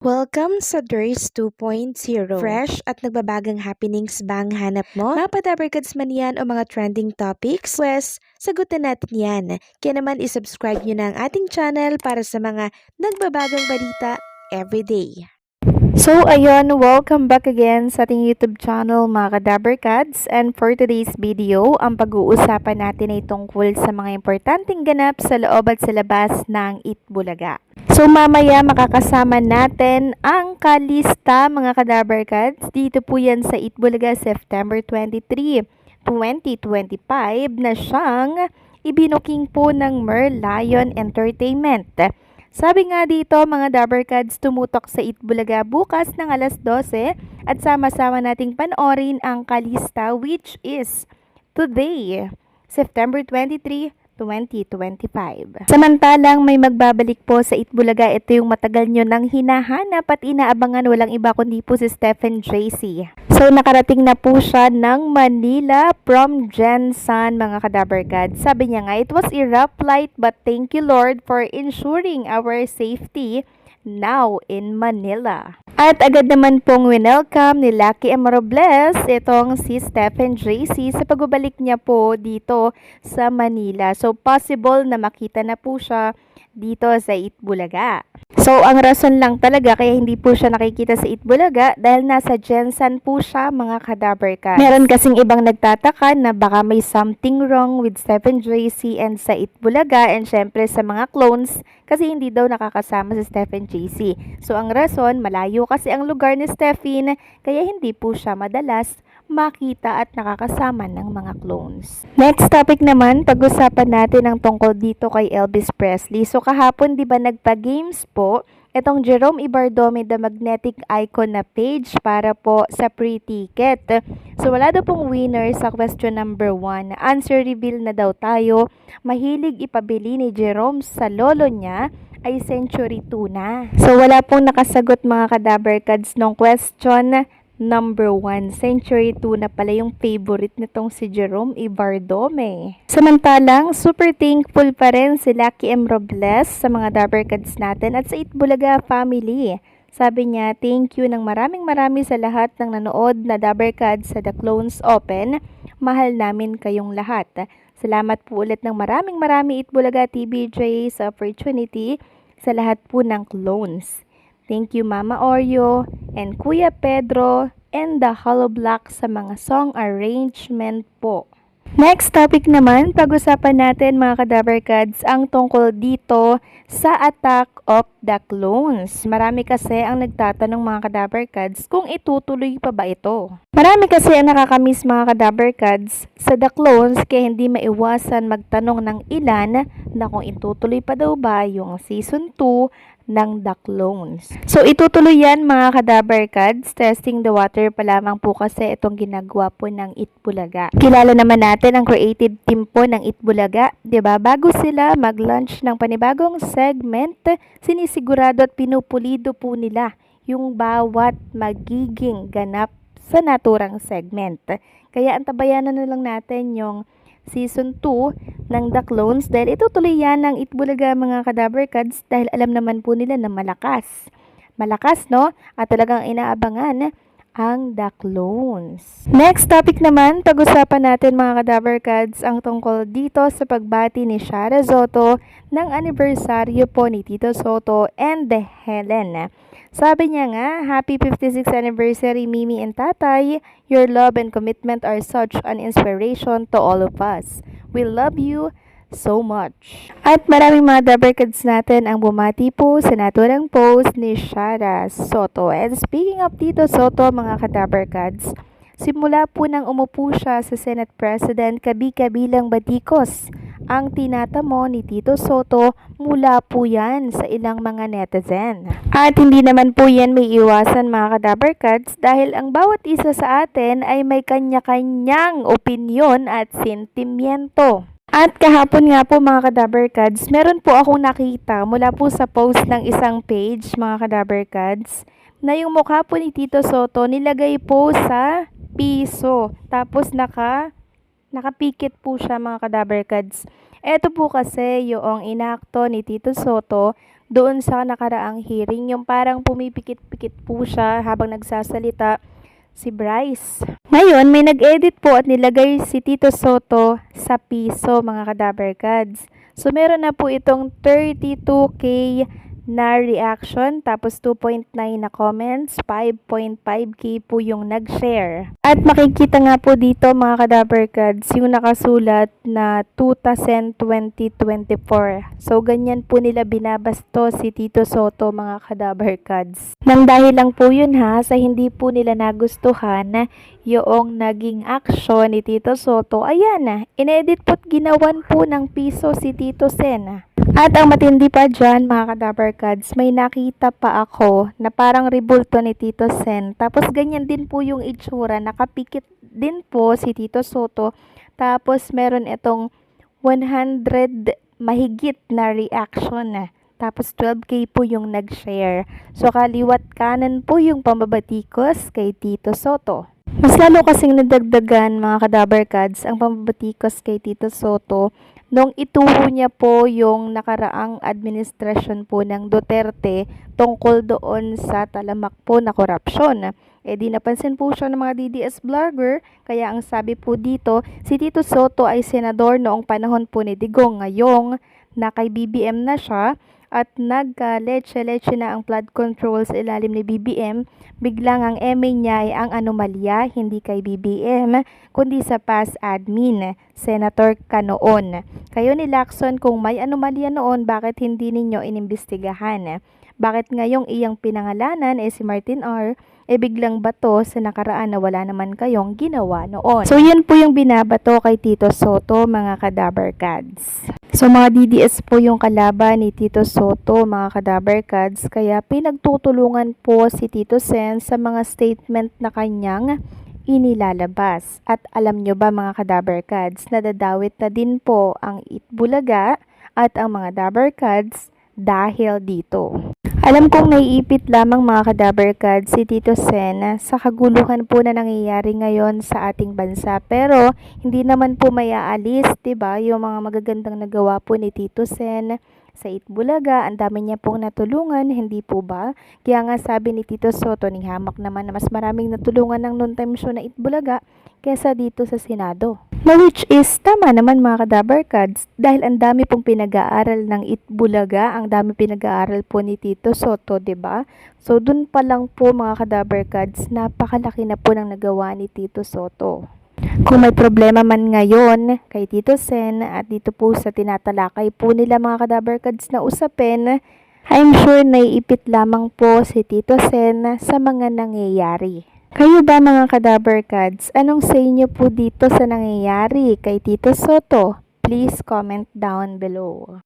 Welcome sa DRS 2.0. Fresh at nagbabagang happenings ba ang hanap mo? Mga padabarkads man yan o mga trending topics? Pwes, sagutin natin yan. Kaya naman isubscribe nyo na ang ating channel para sa mga nagbabagang balita everyday. So ayun, welcome back again sa ating YouTube channel mga Kadabarkads, and for today's video, ang pag-uusapan natin ay tungkol sa mga importanteng ganap sa loob at sa labas ng Itbulaga. So mamaya makakasama natin ang kalista mga Kadabarkads. Dito po yan sa Itbulaga September 23, 2025 na siyang ibinuking po ng Merlion Entertainment. Sabi nga dito mga Dabarkads, tumutok sa Itbulaga bukas ng alas 12 at sama-sama nating panoorin ang kalista, which is today, September 23, 2025. Samantalang may magbabalik po sa Itbulaga, ito yung matagal nyo nang hinahanap at inaabangan, walang iba kundi po si Stephen JC. So nakarating na po siya ng Manila from Jensan mga Kadabarkads. Sabi niya nga, it was a rough flight but thank you Lord for ensuring our safety now in Manila. At agad naman pong winelcome ni Lucky M. Robles itong si Stephen JC sa pagbabalik niya po dito sa Manila. So possible na makita na po siya dito sa Itbulaga. So ang rason lang talaga kaya hindi po siya nakikita sa Itbulaga dahil nasa Jensan po siya mga Kadabarkads. Meron kasing ibang nagtataka na baka may something wrong with Stephen JC and sa Itbulaga, and syempre sa mga clones kasi hindi daw nakakasama si Stephen JC. So ang rason, malayo kasi ang lugar ni Stephen kaya hindi po siya madalas makita at nakakasama ng mga clones. Next topic naman, pag-usapan natin ang tungkol dito kay Elvis Presley. So kahapon, di ba nagpa-games po itong Jerome Ibardome the Magnetic Icon na page para po sa free ticket. So wala daw pong winner sa question number 1. Answer reveal na daw tayo. Mahilig ipabili ni Jerome sa lolo niya ay Century 2 na. So wala pong nakasagot mga Kadabarkads nung question number 1. Century 2 na pala yung favorite nitong si Jerome Ibardome. Samantalang, super thankful pa rin si Lucky M. Robles sa mga Dabarkads natin at sa Itbulaga family. Sabi niya, thank you ng maraming sa lahat ng nanood na Dabarkads sa The Clones Open. Mahal namin kayong lahat. Salamat po ulit ng maraming Itbulaga TBJ sa opportunity sa lahat po ng clones. Thank you Mama Oreo and Kuya Pedro and the Hollow Block sa mga song arrangement po. Next topic naman, pag-usapan natin mga Kadabarkads ang tungkol dito sa Attack of the Clones. Marami kasi ang nagtatanong mga Kadabarkads kung itutuloy pa ba ito. Marami kasi ang nakakamiss mga Kadabarkads sa The Clones kaya hindi maiwasan magtanong ng ilan na kung itutuloy pa daw ba yung season 2 ng The Clones. So itutuloy yan mga Kadabarkads, testing the water pa lamang po kasi itong ginagawa po ng Itbulaga. Kilala naman natin ang creative team po ng Itbulaga, 'di ba? Bago sila mag-launch ng panibagong segment, sinisigurado at pinupulido po nila yung bawat magiging ganap sa naturang segment. Kaya antabayanan na lang natin yung Season 2 ng The Clones dahil itutuloy yan ng Itbulaga mga Kadabarkads dahil alam naman po nila na malakas. Malakas no? At talagang inaabangan ang The Clones. Next topic naman, pag-usapan natin mga Kadabarkads ang tungkol dito sa pagbati ni Shara Soto ng anibersaryo po ni Tito Soto and the Helen. Sabi niya nga, happy 56th anniversary Mimi and Tatay. Your love and commitment are such an inspiration to all of us. We love you so much. At maraming mga Dabarkads natin ang bumati po sa naturang post ni Shara Soto. And speaking of Tito Soto mga Kadabarkads, simula po nang umupo siya sa Senate President, kabi-kabilang batikos ang tinatamo ni Tito Soto mula po yan sa ilang mga netizen. At hindi naman po yan may iwasan mga Kadabarkads dahil ang bawat isa sa atin ay may kanya-kanyang opinyon at sentimiento. At kahapon nga po mga Kadabarkads, meron po akong nakita mula po sa post ng isang page mga Kadabarkads na yung mukha po ni Tito Soto nilagay po sa piso. Tapos nakapikit po siya mga Kadabarkads. Eto po kasi yung inakto ni Tito Soto doon sa nakaraang hearing, yung parang pumipikit-pikit po siya habang nagsasalita si Bryce. Ngayon, may nag-edit po at nilagay si Tito Soto sa piso, mga ka-Dabarkads. So, meron na po itong 32K na reaction, tapos 2.9 na comments, 5.5K po yung nag-share. At makikita nga po dito, mga ka-Dabarkads, yung nakasulat na 2024. So, ganyan po nila binabasto si Tito Soto, mga ka-Dabarkads. Nang dahil lang po yun sa hindi po nila nagustuhan yung naging action ni Tito Soto, ayan, inedit po't ginawan po ng piso si Tito Sen. At ang matindi pa dyan, mga ka-Dabarkads, may nakita pa ako na parang rebulto ni Tito Sen. Tapos ganyan din po yung itsura, nakapikit din po si Tito Soto. Tapos meron itong 100 mahigit na reaction. Tapos 12K po yung nag-share. So kaliwat kanan po yung pambabatikos kay Tito Soto. Mas lalo kasing nadagdagan, mga ka-Dabarkads, ang pambabatikos kay Tito Soto nung ituho niya po yung nakaraang administrasyon po ng Duterte tungkol doon sa talamak po na korupsyon. Di napansin po siya ng mga DDS vlogger, kaya ang sabi po dito, si Tito Soto ay senador noong panahon po ni Digong. Ngayong na kay BBM na siya at nagka-leche-leche na ang flood control sa ilalim ni BBM, biglang ang MA niya ay ang anomalya, hindi kay BBM, kundi sa past admin, Senator ka noon. Kayo ni Lacson, kung may anomalya noon, bakit hindi ninyo inimbestigahan? Bakit ngayong iyang pinangalanan si Martin R., biglang bato sa nakaraan na wala naman kayong ginawa noon? So, yan po yung binabato kay Tito Soto, mga ka-Dabarkads. So, mga DDS po yung kalaban ni Tito Soto, mga ka-Dabarkads, kaya pinagtutulungan po si Tito Sen sa mga statement na kanyang inilalabas. At alam nyo ba, mga ka-Dabarkads, nadadawit na din po ang Itbulaga at ang mga Dabarkads dahil dito. Alam kong naiipit lamang, mga ka-Dabarkads, si Tito Sen sa kaguluhan po na nangyayari ngayon sa ating bansa. Pero hindi naman po may aalis, diba, yung mga magagandang nagawa po ni Tito Sen sa Itbulaga. Ang dami niya pong natulungan, hindi po ba? Kaya nga sabi ni Tito Soto, ni hamak naman na mas maraming natulungan ng noon time show na Itbulaga kesa dito sa Senado. Na which is tama naman, mga ka-Dabarkads, dahil ang dami pong pinag-aaral ng Itbulaga, ang dami pinag-aaral po ni Tito Soto, 'di ba? So dun pa lang po, mga ka-Dabarkads, napakalaki na po ng nagawa ni Tito Soto. Kung may problema man ngayon kay Tito Sen at dito po sa tinatalakay po nila, mga ka-Dabarkads, na usapin, I'm sure naiipit lamang po si Tito Sen sa mga nangyayari. Kayo ba, mga ka-Dabarkads, anong say niyo po dito sa nangyayari kay Tito Soto? Please comment down below.